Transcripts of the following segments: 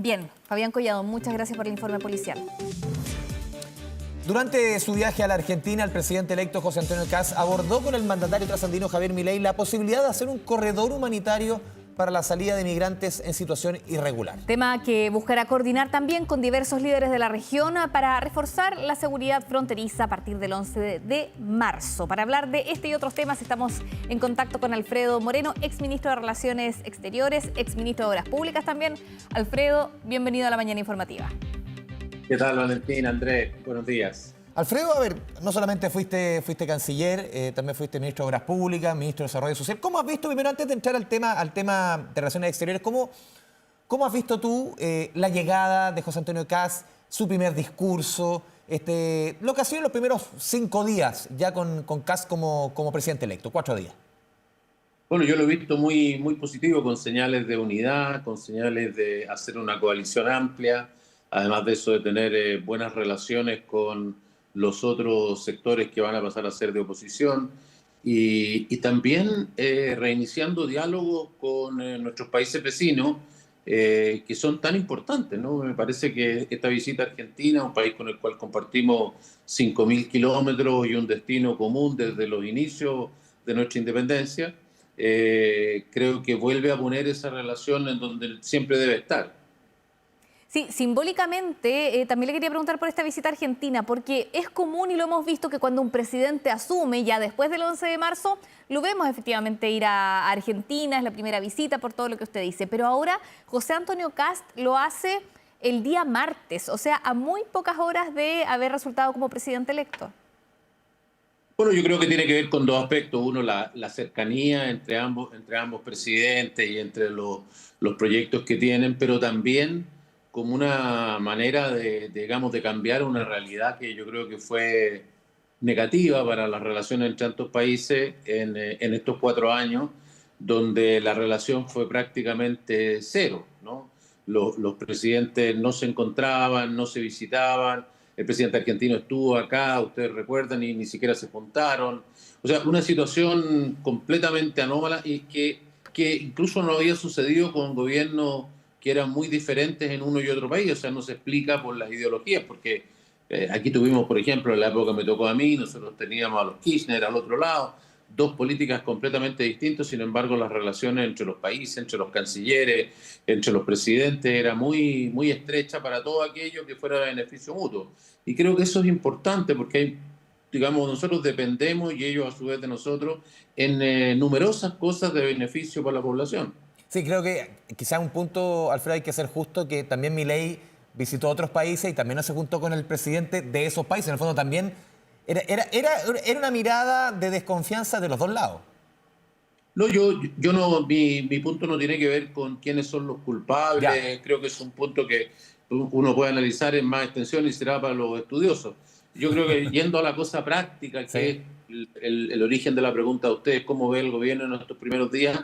Bien, Fabián Collado, muchas gracias por el informe policial. Durante su viaje a la Argentina, el presidente electo José Antonio Kast abordó con el mandatario trasandino Javier Milei la posibilidad de hacer un corredor humanitario para la salida de migrantes en situación irregular. Tema que buscará coordinar también con diversos líderes de la región para reforzar la seguridad fronteriza a partir del 11 de marzo. Para hablar de este y otros temas estamos en contacto con Alfredo Moreno, exministro de Relaciones Exteriores, exministro de Obras Públicas también. Alfredo, bienvenido a la Mañana Informativa. ¿Qué tal, Valentín, Andrés? Buenos días. Alfredo, a ver, no solamente fuiste canciller, también fuiste ministro de Obras Públicas, ministro de Desarrollo Social. ¿Cómo has visto, primero antes de entrar al tema de Relaciones Exteriores, cómo has visto tú la llegada de José Antonio Kast, su primer discurso, lo que ha sido los primeros 5 días ya con Kast como presidente electo, 4 días? Bueno, yo lo he visto muy positivo, con señales de unidad, con señales de hacer una coalición amplia, además de eso de tener buenas relaciones con los otros sectores que van a pasar a ser de oposición y también reiniciando diálogos con nuestros países vecinos que son tan importantes, ¿no? Me parece que esta visita a Argentina, un país con el cual compartimos 5.000 kilómetros y un destino común desde los inicios de nuestra independencia, creo que vuelve a poner esa relación en donde siempre debe estar. Sí, simbólicamente también le quería preguntar por esta visita a Argentina, porque es común y lo hemos visto que cuando un presidente asume, ya después del 11 de marzo, lo vemos efectivamente ir a Argentina, es la primera visita por todo lo que usted dice, pero ahora José Antonio Kast lo hace el día martes, o sea, a muy pocas horas de haber resultado como presidente electo. Bueno, yo creo que tiene que ver con dos aspectos. Uno, la cercanía entre ambos presidentes y entre los proyectos que tienen, pero también como una manera digamos, de cambiar una realidad que yo creo que fue negativa para las relaciones entre tantos países en estos 4 años, donde la relación fue prácticamente cero, ¿no? Los presidentes no se encontraban, no se visitaban. El presidente argentino estuvo acá, ustedes recuerdan, y ni siquiera se juntaron. O sea, una situación completamente anómala y que incluso no había sucedido con gobiernos que eran muy diferentes en uno y otro país. O sea, no se explica por las ideologías, porque aquí tuvimos, por ejemplo, en la época que me tocó a mí, nosotros teníamos a los Kirchner al otro lado, dos políticas completamente distintas. Sin embargo, las relaciones entre los países, entre los cancilleres, entre los presidentes, era muy estrecha para todo aquello que fuera de beneficio mutuo. Y creo que eso es importante porque hay, digamos, nosotros dependemos y ellos a su vez de nosotros en numerosas cosas de beneficio para la población. Sí, creo que quizás un punto, Alfredo, hay que ser justo, que también Milei visitó otros países y también no se juntó con el presidente de esos países. En el fondo también era una mirada de desconfianza de los dos lados. No, yo no, mi punto no tiene que ver con quiénes son los culpables. Ya. Creo que es un punto que uno puede analizar en más extensión y será para los estudiosos. Yo creo que yendo a la cosa práctica, que es Sí. el origen de la pregunta de ustedes, cómo ve el gobierno en estos primeros días,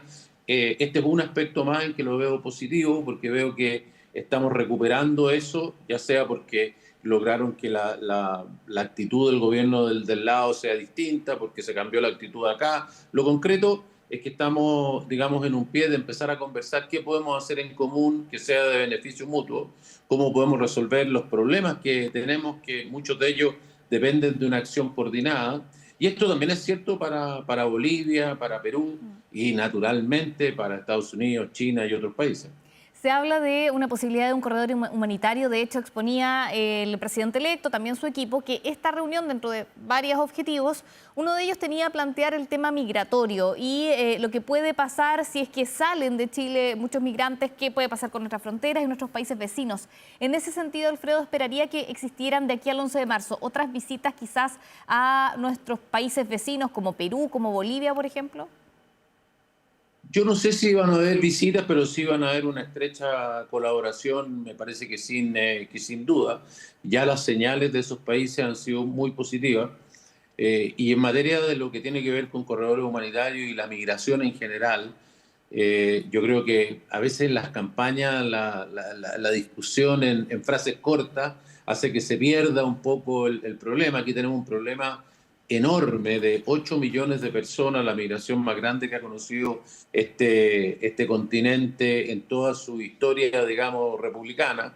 este es un aspecto más en que lo veo positivo, porque veo que estamos recuperando eso, ya sea porque lograron que la actitud del gobierno del lado sea distinta, porque se cambió la actitud acá. Lo concreto es que estamos, digamos, en un pie de empezar a conversar qué podemos hacer en común que sea de beneficio mutuo, cómo podemos resolver los problemas que tenemos, que muchos de ellos dependen de una acción coordinada. Y esto también es cierto para Bolivia, para Perú y naturalmente para Estados Unidos, China y otros países. Se habla de una posibilidad de un corredor humanitario. De hecho, exponía el presidente electo, también su equipo, que esta reunión, dentro de varios objetivos, uno de ellos tenía plantear el tema migratorio y lo que puede pasar si es que salen de Chile muchos migrantes, qué puede pasar con nuestras fronteras y nuestros países vecinos. En ese sentido, Alfredo, esperaría que existieran de aquí al 11 de marzo otras visitas quizás a nuestros países vecinos como Perú, como Bolivia, por ejemplo. Yo no sé si van a haber visitas, pero sí van a haber una estrecha colaboración, me parece que sin duda. Ya las señales de esos países han sido muy positivas. Y en materia de lo que tiene que ver con corredores humanitarios y la migración en general, yo creo que a veces las campañas, la discusión en frases cortas hace que se pierda un poco el problema. Aquí tenemos un problema enorme de 8 millones de personas, la migración más grande que ha conocido este continente en toda su historia, digamos, republicana,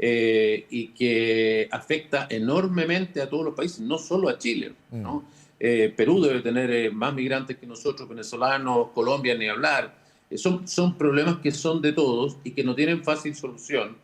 y que afecta enormemente a todos los países, no solo a Chile, ¿no? Perú debe tener más migrantes que nosotros, venezolanos, Colombia, ni hablar. Son problemas que son de todos y que no tienen fácil solución,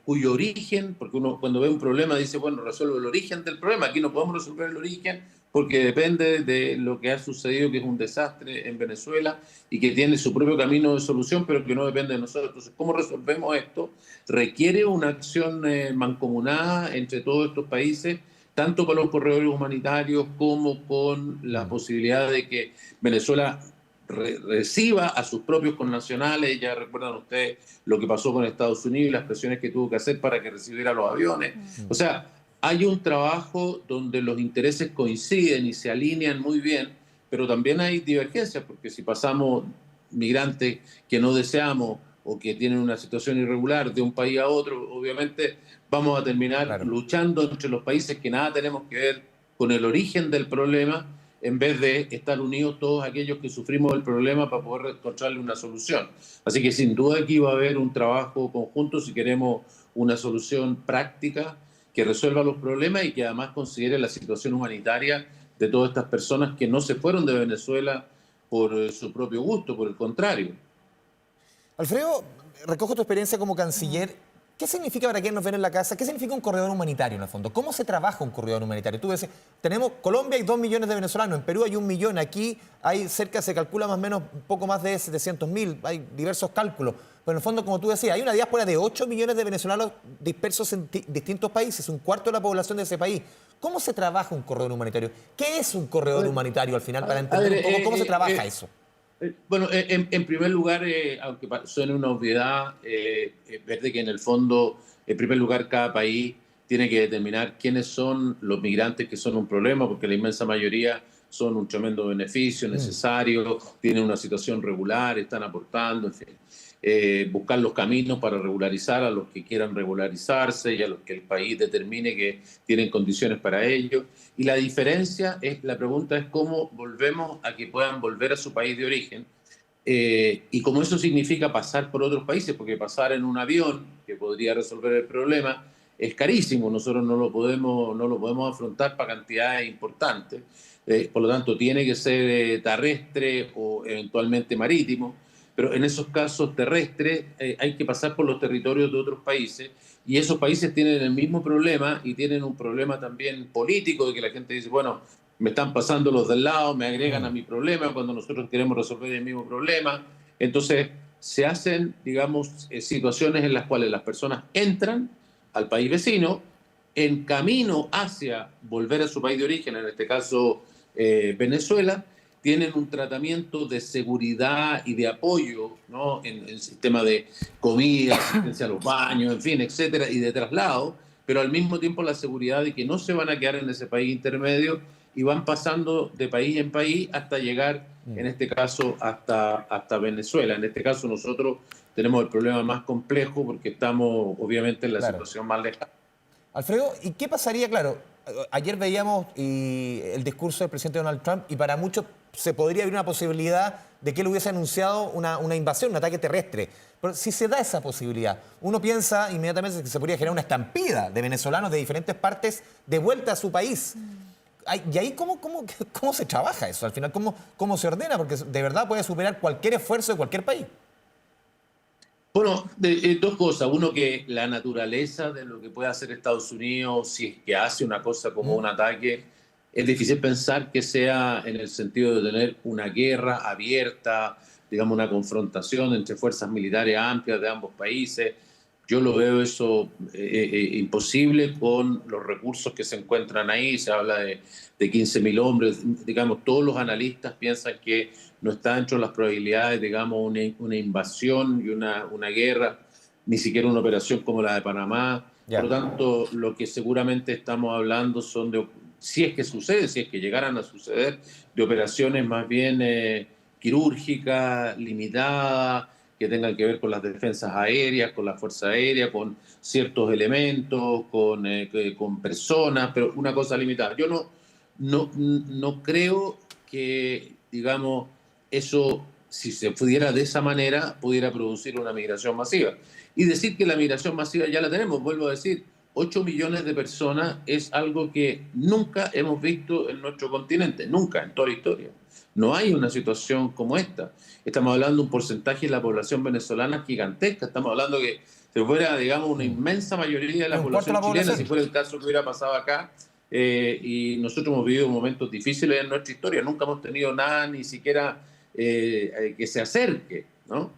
cuyo origen, porque uno cuando ve un problema dice, bueno, resuelve el origen del problema. Aquí no podemos resolver el origen porque depende de lo que ha sucedido, que es un desastre en Venezuela y que tiene su propio camino de solución, pero que no depende de nosotros. Entonces, ¿cómo resolvemos esto? Requiere una acción mancomunada entre todos estos países, tanto con los corredores humanitarios como con la posibilidad de que Venezuela reciba a sus propios connacionales. Ya recuerdan ustedes lo que pasó con Estados Unidos y las presiones que tuvo que hacer para que recibiera los aviones. O sea, hay un trabajo donde los intereses coinciden y se alinean muy bien, pero también hay divergencias, porque si pasamos migrantes que no deseamos o que tienen una situación irregular de un país a otro, obviamente vamos a terminar luchando entre los países que nada tenemos que ver con el origen del problema, en vez de estar unidos todos aquellos que sufrimos el problema para poder encontrarle una solución. Así que sin duda aquí va a haber un trabajo conjunto si queremos una solución práctica que resuelva los problemas y que además considere la situación humanitaria de todas estas personas que no se fueron de Venezuela por su propio gusto, por el contrario. Alfredo, recojo tu experiencia como canciller. ¿Qué significa para quienes nos ven en la casa? ¿Qué significa un corredor humanitario en el fondo? ¿Cómo se trabaja un corredor humanitario? Tú ves, tenemos Colombia, hay 2 millones de venezolanos, en Perú hay 1 millón, aquí hay cerca, se calcula más o menos un poco más de 700.000, hay diversos cálculos. Pero en el fondo, como tú decías, hay una diáspora de 8 millones de venezolanos dispersos en distintos países, un cuarto de la población de ese país. ¿Cómo se trabaja un corredor humanitario? ¿Qué es un corredor humanitario al final para entender cómo se trabaja eso? Bueno, en primer lugar, aunque suene una obviedad, ver de que en el fondo, en primer lugar, cada país tiene que determinar quiénes son los migrantes que son un problema, porque la inmensa mayoría son un tremendo beneficio necesario, tienen una situación regular, están aportando, en fin. Buscar los caminos para regularizar a los que quieran regularizarse y a los que el país determine que tienen condiciones para ello. Y la diferencia la pregunta es cómo volvemos a que puedan volver a su país de origen, y como eso significa pasar por otros países, porque pasar en un avión que podría resolver el problema es carísimo, nosotros no lo podemos afrontar para cantidades importantes, por lo tanto tiene que ser terrestre o eventualmente marítimo. Pero en esos casos terrestres hay que pasar por los territorios de otros países y esos países tienen el mismo problema y tienen un problema también político de que la gente dice, bueno, me están pasando los del lado, me agregan a mi problema cuando nosotros queremos resolver el mismo problema. Entonces se hacen, digamos, situaciones en las cuales las personas entran al país vecino en camino hacia volver a su país de origen, en este caso Venezuela, tienen un tratamiento de seguridad y de apoyo, ¿no? En el sistema de comida, asistencia a los baños, en fin, etcétera, y de traslado, pero al mismo tiempo la seguridad de que no se van a quedar en ese país intermedio y van pasando de país en país hasta llegar, en este caso, hasta Venezuela. En este caso nosotros tenemos el problema más complejo porque estamos obviamente en la situación más lejana. Alfredo, ¿y qué pasaría? Claro, ayer veíamos el discurso del presidente Donald Trump y para muchos se podría haber una posibilidad de que él hubiese anunciado una invasión, un ataque terrestre. Pero si se da esa posibilidad, uno piensa inmediatamente que se podría generar una estampida de venezolanos de diferentes partes de vuelta a su país. Y ahí, ¿cómo se trabaja eso? Al final, ¿cómo se ordena? Porque de verdad puede superar cualquier esfuerzo de cualquier país. Bueno, dos cosas. Uno, que la naturaleza de lo que puede hacer Estados Unidos, si es que hace una cosa como un ataque, es difícil pensar que sea en el sentido de tener una guerra abierta, digamos, una confrontación entre fuerzas militares amplias de ambos países. Yo lo veo eso imposible con los recursos que se encuentran ahí. Se habla de 15.000 hombres. Digamos, todos los analistas piensan que no está dentro de las probabilidades, digamos, una invasión y una guerra, ni siquiera una operación como la de Panamá. Por lo tanto, lo que seguramente estamos hablando son de, si es que sucede, si es que llegaran a suceder, de operaciones más bien quirúrgicas, limitadas, que tengan que ver con las defensas aéreas, con la Fuerza Aérea, con ciertos elementos, con personas, pero una cosa limitada. no creo que, digamos, eso, si se pudiera de esa manera, pudiera producir una migración masiva. Y decir que la migración masiva ya la tenemos, vuelvo a decir, 8 millones de personas es algo que nunca hemos visto en nuestro continente, nunca en toda la historia. No hay una situación como esta. Estamos hablando de un porcentaje de la población venezolana gigantesca. Estamos hablando que si fuera, digamos, una inmensa mayoría de la Un cuarto de población la chilena, población. si fuera el caso que hubiera pasado acá, y nosotros hemos vivido momentos difíciles en nuestra historia. Nunca hemos tenido nada, ni siquiera que se acerque, ¿no?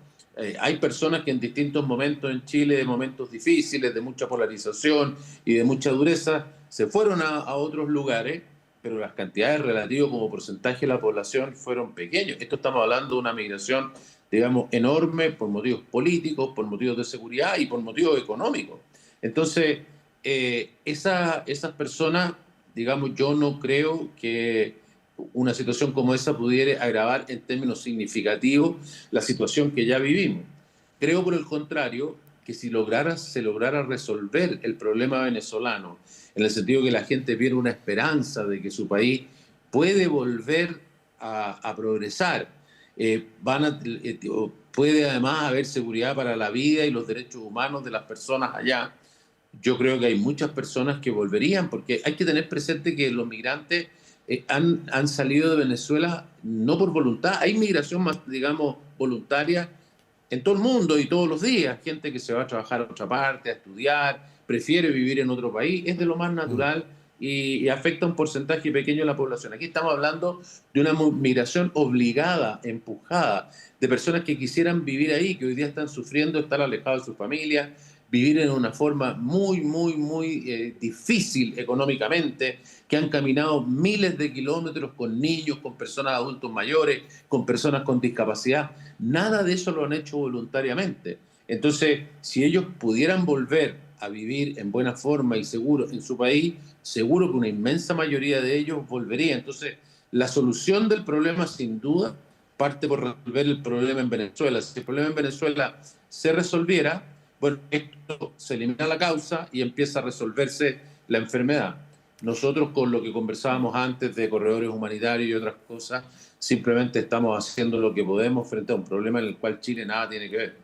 Hay personas que en distintos momentos en Chile, de momentos difíciles, de mucha polarización y de mucha dureza, se fueron a otros lugares, pero las cantidades relativas como porcentaje de la población fueron pequeños. Esto estamos hablando de una migración, digamos, enorme por motivos políticos, por motivos de seguridad y por motivos económicos. Entonces, esas personas, digamos, yo no creo que una situación como esa pudiera agravar en términos significativos la situación que ya vivimos. Creo, por el contrario, que si se lograra resolver el problema venezolano, en el sentido que la gente viera una esperanza de que su país puede volver a progresar, puede además haber seguridad para la vida y los derechos humanos de las personas allá. Yo creo que hay muchas personas que volverían, porque hay que tener presente que los migrantes han salido de Venezuela no por voluntad. Hay migración más, digamos, voluntaria en todo el mundo y todos los días. Gente que se va a trabajar a otra parte, a estudiar, prefiere vivir en otro país. Es de lo más natural y afecta a un porcentaje pequeño de la población. Aquí estamos hablando de una migración obligada, empujada, de personas que quisieran vivir ahí, que hoy día están sufriendo estar alejados de sus familias, vivir en una forma muy difícil económicamente, que han caminado miles de kilómetros con niños, con personas adultos mayores, con personas con discapacidad. Nada de eso lo han hecho voluntariamente. Entonces, si ellos pudieran volver a vivir en buena forma y seguro en su país, seguro que una inmensa mayoría de ellos volvería. Entonces, la solución del problema, sin duda, parte por resolver el problema en Venezuela. Si el problema en Venezuela se resolviera, bueno, esto se elimina la causa y empieza a resolverse la enfermedad. Nosotros, con lo que conversábamos antes de corredores humanitarios y otras cosas, simplemente estamos haciendo lo que podemos frente a un problema en el cual Chile nada tiene que ver.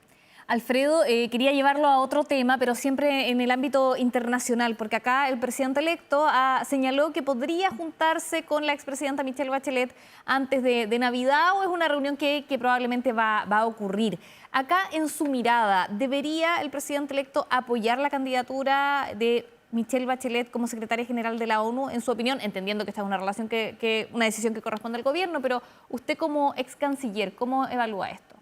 Alfredo, quería llevarlo a otro tema, pero siempre en el ámbito internacional, porque acá el presidente electo señaló que podría juntarse con la expresidenta Michelle Bachelet antes de Navidad, o es una reunión que probablemente va a ocurrir. Acá, en su mirada, ¿debería el presidente electo apoyar la candidatura de Michelle Bachelet como secretaria general de la ONU, en su opinión, entendiendo que esta es una relación una decisión que corresponde al gobierno, pero usted como ex canciller, ¿cómo evalúa esto?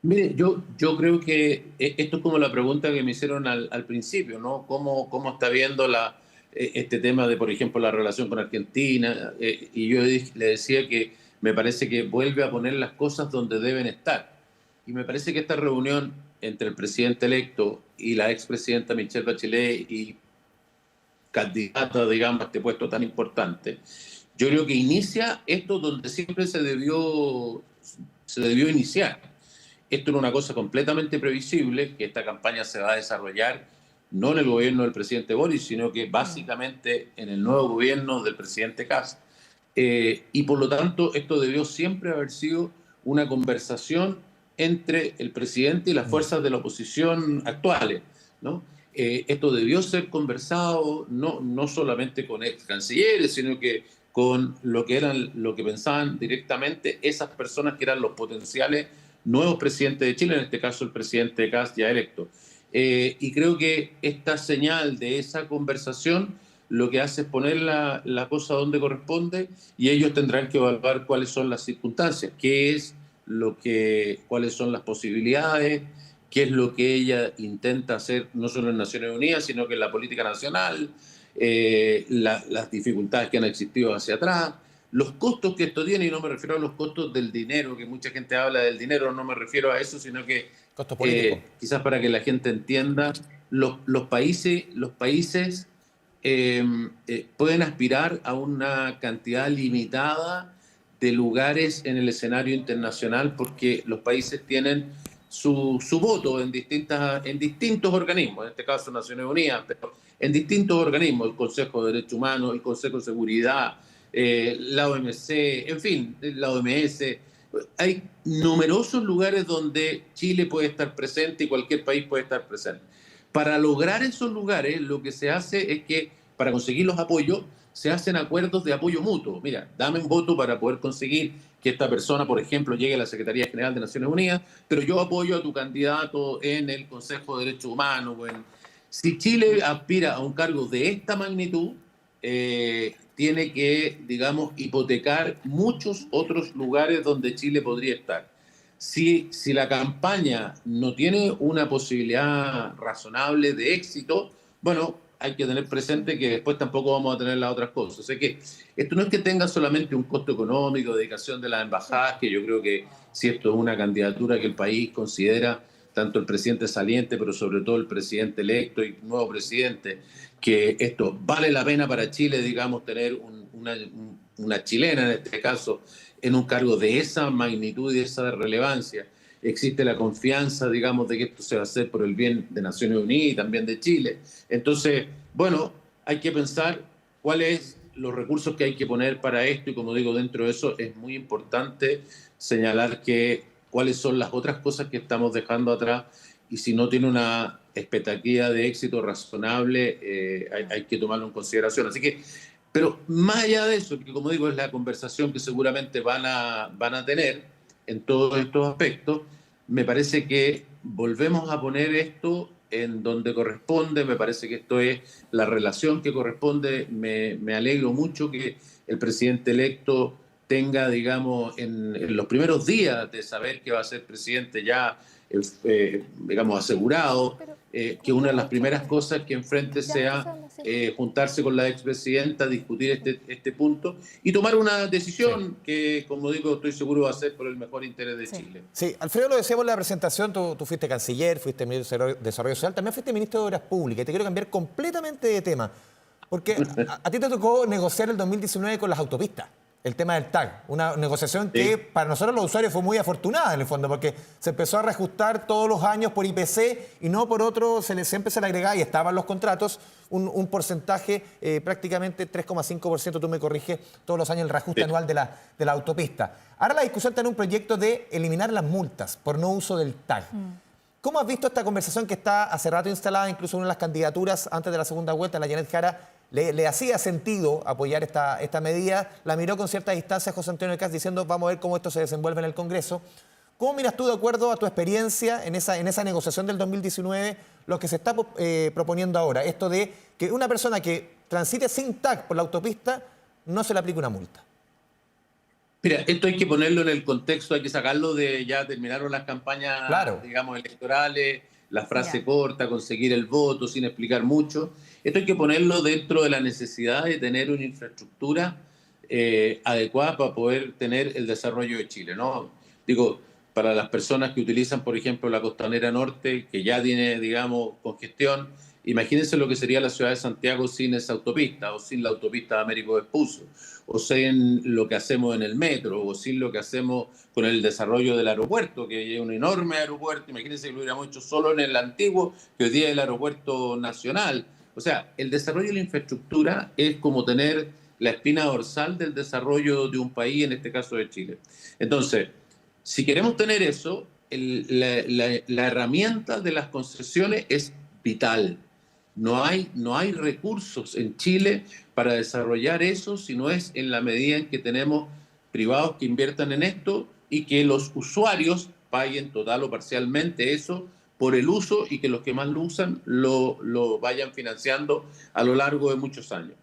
Mire, yo creo que esto es como la pregunta que me hicieron al principio, ¿no? ¿Cómo está viendo este tema de, por ejemplo, la relación con Argentina? Y yo le decía que me parece que vuelve a poner las cosas donde deben estar. Y me parece que esta reunión entre el presidente electo y la expresidenta Michelle Bachelet y candidata, digamos, a este puesto tan importante, yo creo que inicia esto donde siempre se debió iniciar. Esto era una cosa completamente previsible, que esta campaña se va a desarrollar no en el gobierno del presidente Boris, sino que básicamente en el nuevo gobierno del presidente Kast. Y por lo tanto, esto debió siempre haber sido una conversación entre el presidente y las fuerzas de la oposición actuales, ¿no? Esto debió ser conversado no solamente con ex cancilleres, sino que con lo que pensaban directamente esas personas que eran los potenciales nuevos presidentes de Chile, en este caso el presidente Kast ya electo. Y creo que esta señal de esa conversación lo que hace es poner la cosa donde corresponde, y ellos tendrán que evaluar cuáles son las circunstancias, cuáles son las posibilidades, qué es lo que ella intenta hacer no solo en Naciones Unidas, sino que en la política nacional, las dificultades que han existido hacia atrás, los costos que esto tiene, y no me refiero a los costos del dinero, que mucha gente habla del dinero, no me refiero a eso, sino que Costos políticos. quizás para que la gente entienda, los países pueden aspirar a una cantidad limitada de lugares en el escenario internacional porque los países tienen su voto en distintos organismos, en este caso Naciones Unidas, pero en distintos organismos, el Consejo de Derechos Humanos, el Consejo de Seguridad, la OMC, en fin, la OMS. Hay numerosos lugares donde Chile puede estar presente y cualquier país puede estar presente. Para lograr esos lugares, lo que se hace es que, para conseguir los apoyos, se hacen acuerdos de apoyo mutuo. Mira, dame un voto para poder conseguir que esta persona, por ejemplo, llegue a la Secretaría General de Naciones Unidas, pero yo apoyo a tu candidato en el Consejo de Derechos Humanos. Si Chile aspira a un cargo de esta magnitud, tiene que, digamos, hipotecar muchos otros lugares donde Chile podría estar. Si la campaña no tiene una posibilidad razonable de éxito, bueno, hay que tener presente que después tampoco vamos a tener las otras cosas. O sea que esto no es que tenga solamente un costo económico, dedicación de las embajadas, que yo creo que si esto es una candidatura que el país considera, tanto el presidente saliente, pero sobre todo el presidente electo y nuevo presidente, que esto vale la pena para Chile, digamos, tener una chilena en este caso, en un cargo de esa magnitud y de esa relevancia. Existe la confianza, digamos, de que esto se va a hacer por el bien de Naciones Unidas y también de Chile. Entonces, bueno, hay que pensar cuáles los recursos que hay que poner para esto y, como digo, dentro de eso es muy importante señalar cuáles son las otras cosas que estamos dejando atrás y si no tiene una expectativa de éxito razonable, hay que tomarlo en consideración. Así que, pero más allá de eso, que como digo, es la conversación que seguramente van a tener en todos estos aspectos, me parece que volvemos a poner esto en donde corresponde, me parece que esto es la relación que corresponde. Me alegro mucho que el presidente electo tenga, digamos, en los primeros días de saber que va a ser presidente ya, digamos, asegurado, que una de las primeras cosas que enfrente sea juntarse con la expresidenta, discutir este punto y tomar una decisión que, como digo, estoy seguro va a ser por el mejor interés de Chile. Sí, Alfredo, lo decíamos en la presentación, tú fuiste canciller, fuiste ministro de Desarrollo Social, también fuiste ministro de Obras Públicas. Y te quiero cambiar completamente de tema, porque a ti te tocó negociar el 2019 con las autopistas. El tema del TAG, una negociación que para nosotros los usuarios fue muy afortunada en el fondo, porque se empezó a reajustar todos los años por IPC y no por otro, siempre se le agregaba, y estaban los contratos, un porcentaje, prácticamente 3,5%, tú me corriges, todos los años el reajuste anual de la autopista. Ahora la discusión está en un proyecto de eliminar las multas por no uso del TAG. ¿Cómo has visto esta conversación que está hace rato instalada, incluso una de las candidaturas antes de la segunda vuelta, la Janet Jara? Le hacía sentido apoyar esta medida, la miró con cierta distancia José Antonio Kast diciendo vamos a ver cómo esto se desenvuelve en el Congreso. ¿Cómo miras tú, de acuerdo a tu experiencia en esa negociación del 2019, lo que se está proponiendo ahora? Esto de que una persona que transite sin TAG por la autopista no se le aplique una multa. Mira, esto hay que ponerlo en el contexto, hay que sacarlo de ya terminaron las campañas, digamos, electorales, la frase corta, conseguir el voto sin explicar mucho. Esto hay que ponerlo dentro de la necesidad de tener una infraestructura adecuada para poder tener el desarrollo de Chile, ¿no? Digo, para las personas que utilizan, por ejemplo, la Costanera Norte, que ya tiene, digamos, congestión, imagínense lo que sería la ciudad de Santiago sin esa autopista, o sin la autopista de Américo Vespucio, o sin lo que hacemos en el metro, o sin lo que hacemos con el desarrollo del aeropuerto, que es un enorme aeropuerto. Imagínense que lo hubiéramos hecho solo en el antiguo, que hoy día es el aeropuerto nacional. O sea, el desarrollo de la infraestructura es como tener la espina dorsal del desarrollo de un país, en este caso de Chile. Entonces, si queremos tener eso, la herramienta de las concesiones es vital. No hay recursos en Chile para desarrollar eso si no es en la medida en que tenemos privados que inviertan en esto y que los usuarios paguen total o parcialmente eso por el uso y que los que más lo usan lo vayan financiando a lo largo de muchos años.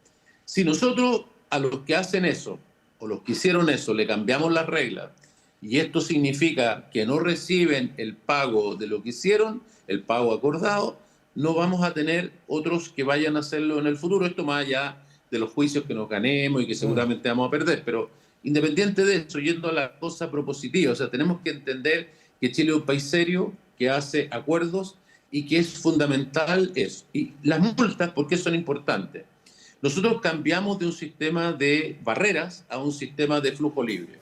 Si nosotros a los que hacen eso o los que hicieron eso le cambiamos las reglas y esto significa que no reciben el pago de lo que hicieron, el pago acordado, no vamos a tener otros que vayan a hacerlo en el futuro. Esto más allá de los juicios que nos ganemos y que seguramente vamos a perder. Pero independiente de eso, yendo a la cosa propositiva, o sea, tenemos que entender que Chile es un país serio, que hace acuerdos y que es fundamental eso. Y las multas, ¿por qué son importantes? Nosotros cambiamos de un sistema de barreras a un sistema de flujo libre.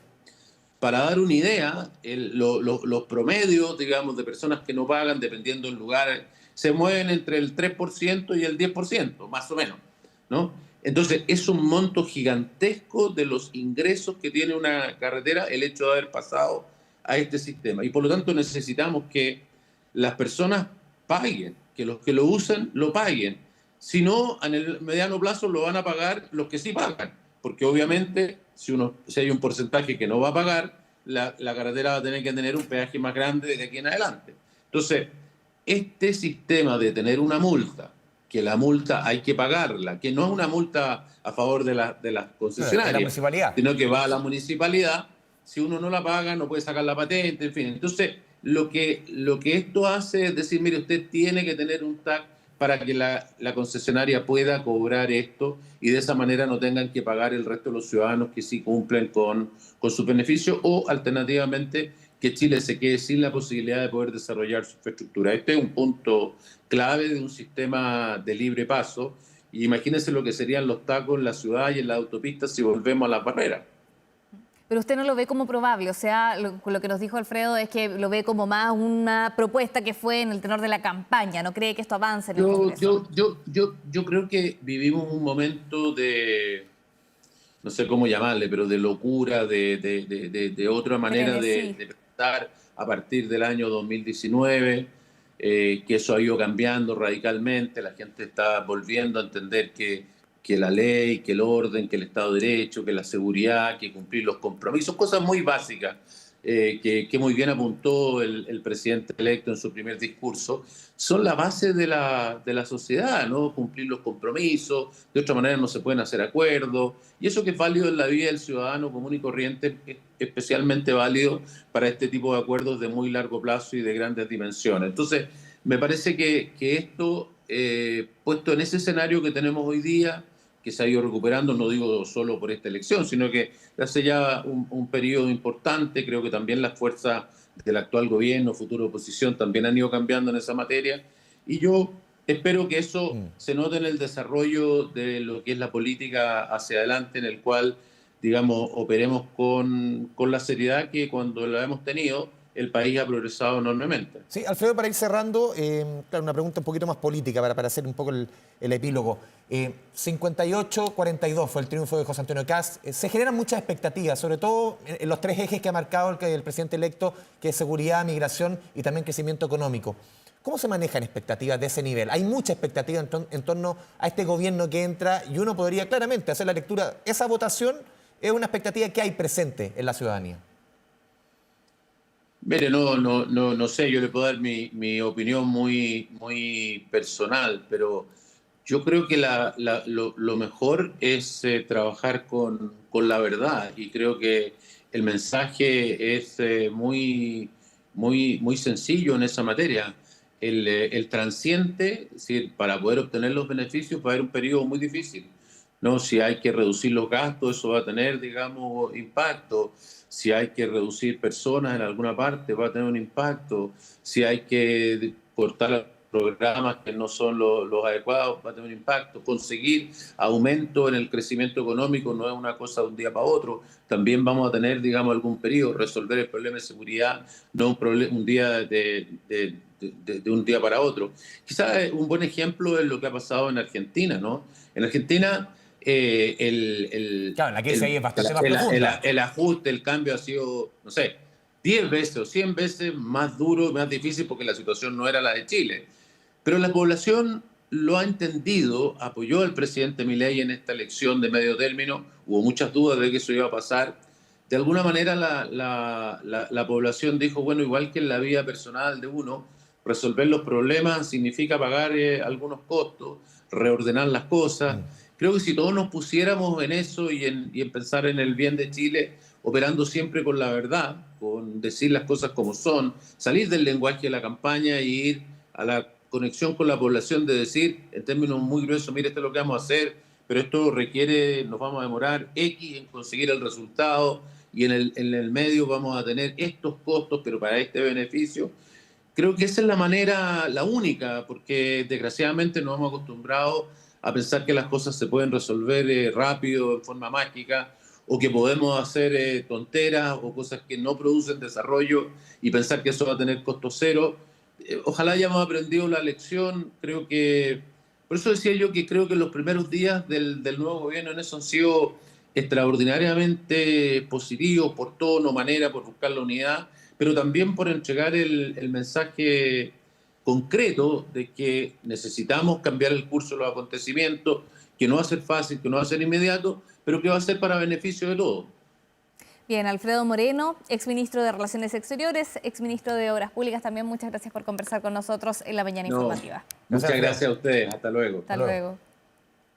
Para dar una idea, los promedios, digamos, de personas que no pagan, dependiendo del lugar, se mueven entre el 3% y el 10%, más o menos, ¿no? Entonces, es un monto gigantesco de los ingresos que tiene una carretera el hecho de haber pasado a este sistema. Y por lo tanto necesitamos que las personas paguen, que los que lo usan lo paguen. Si no, en el mediano plazo lo van a pagar los que sí pagan, porque obviamente si hay un porcentaje que no va a pagar, la carretera va a tener que tener un peaje más grande de aquí en adelante. Entonces, este sistema de tener una multa, que la multa hay que pagarla, que no es una multa a favor de las De la concesionarias, municipalidad. sino que va a la municipalidad, si uno no la paga no puede sacar la patente, en fin. Entonces, lo que esto hace es decir, mire, usted tiene que tener un TAC para que la concesionaria pueda cobrar esto y de esa manera no tengan que pagar el resto de los ciudadanos que sí cumplen con sus beneficios o alternativamente que Chile se quede sin la posibilidad de poder desarrollar su infraestructura. Este es un punto clave de un sistema de libre paso. Y imagínense lo que serían los tacos en la ciudad y en las autopistas si volvemos a las barreras. Pero usted no lo ve como probable, o sea, lo que nos dijo Alfredo es que lo ve como más una propuesta que fue en el tenor de la campaña, ¿no cree que esto avance en el Congreso? Yo creo que vivimos un momento de, no sé cómo llamarle, pero de locura, de otra manera Frenesí. de pensar a partir del año 2019, que eso ha ido cambiando radicalmente, la gente está volviendo a entender que la ley, que el orden, que el Estado de Derecho, que la seguridad, que cumplir los compromisos, cosas muy básicas que muy bien apuntó el presidente electo en su primer discurso, son la base de la sociedad, ¿no? Cumplir los compromisos, de otra manera no se pueden hacer acuerdos, y eso que es válido en la vida del ciudadano común y corriente es especialmente válido para este tipo de acuerdos de muy largo plazo y de grandes dimensiones. Entonces, me parece que esto, puesto en ese escenario que tenemos hoy día, que se ha ido recuperando, no digo solo por esta elección, sino que hace ya un periodo importante, creo que también las fuerzas del actual gobierno, futura oposición, también han ido cambiando en esa materia, y yo espero que eso se note en el desarrollo de lo que es la política hacia adelante, en el cual, digamos, operemos con la seriedad que cuando la hemos tenido, el país ha progresado enormemente. Sí, Alfredo, para ir cerrando, claro, una pregunta un poquito más política para hacer un poco el epílogo. 58-42 fue el triunfo de José Antonio Kast. Se generan muchas expectativas, sobre todo en los tres ejes que ha marcado el presidente electo, que es seguridad, migración y también crecimiento económico. ¿Cómo se manejan expectativas de ese nivel? Hay mucha expectativa en torno a este gobierno que entra y uno podría claramente hacer la lectura. Esa votación es una expectativa que hay presente en la ciudadanía. Mire, no sé, yo le puedo dar mi opinión muy personal, pero yo creo que lo mejor es trabajar con la verdad y creo que el mensaje es muy sencillo en esa materia. El transiente, es decir, para poder obtener los beneficios va a haber un periodo muy difícil, ¿no? Si hay que reducir los gastos, eso va a tener, digamos, impacto. Si hay que reducir personas en alguna parte, va a tener un impacto. Si hay que cortar programas que no son los adecuados, va a tener un impacto. Conseguir aumento en el crecimiento económico no es una cosa de un día para otro. También vamos a tener, digamos, algún periodo. Resolver el problema de seguridad no un día de un día para otro. Quizás un buen ejemplo es lo que ha pasado en Argentina, ¿no? En Argentina Claro, la crisis ahí es bastante más profunda. el ajuste, el cambio ha sido, no sé, 10 veces o 100 veces más duro, más difícil porque la situación no era la de Chile. Pero la población lo ha entendido, apoyó al presidente Milei en esta elección de medio término, hubo muchas dudas de que eso iba a pasar. De alguna manera la población dijo, bueno, igual que en la vida personal de uno, resolver los problemas significa pagar algunos costos, reordenar las cosas. Creo que si todos nos pusiéramos en eso y en pensar en el bien de Chile, operando siempre con la verdad, con decir las cosas como son, salir del lenguaje de la campaña y ir a la conexión con la población de decir, en términos muy gruesos, mire, esto es lo que vamos a hacer, pero esto requiere, nos vamos a demorar X en conseguir el resultado y en el medio vamos a tener estos costos, pero para este beneficio. Creo que esa es la manera, la única, porque desgraciadamente nos hemos acostumbrado a pensar que las cosas se pueden resolver rápido, en forma mágica, o que podemos hacer tonteras o cosas que no producen desarrollo y pensar que eso va a tener costo cero. Ojalá hayamos aprendido la lección. Creo que Por eso decía yo que creo que los primeros días del nuevo gobierno en eso han sido extraordinariamente positivos por tono, manera, por buscar la unidad, pero también por entregar el mensaje concreto de que necesitamos cambiar el curso de los acontecimientos, que no va a ser fácil, que no va a ser inmediato, pero que va a ser para beneficio de todos. Bien, Alfredo Moreno, exministro de Relaciones Exteriores, exministro de Obras Públicas, también muchas gracias por conversar con nosotros en la mañana No, informativa. muchas gracias a ustedes. Hasta luego. Hasta luego.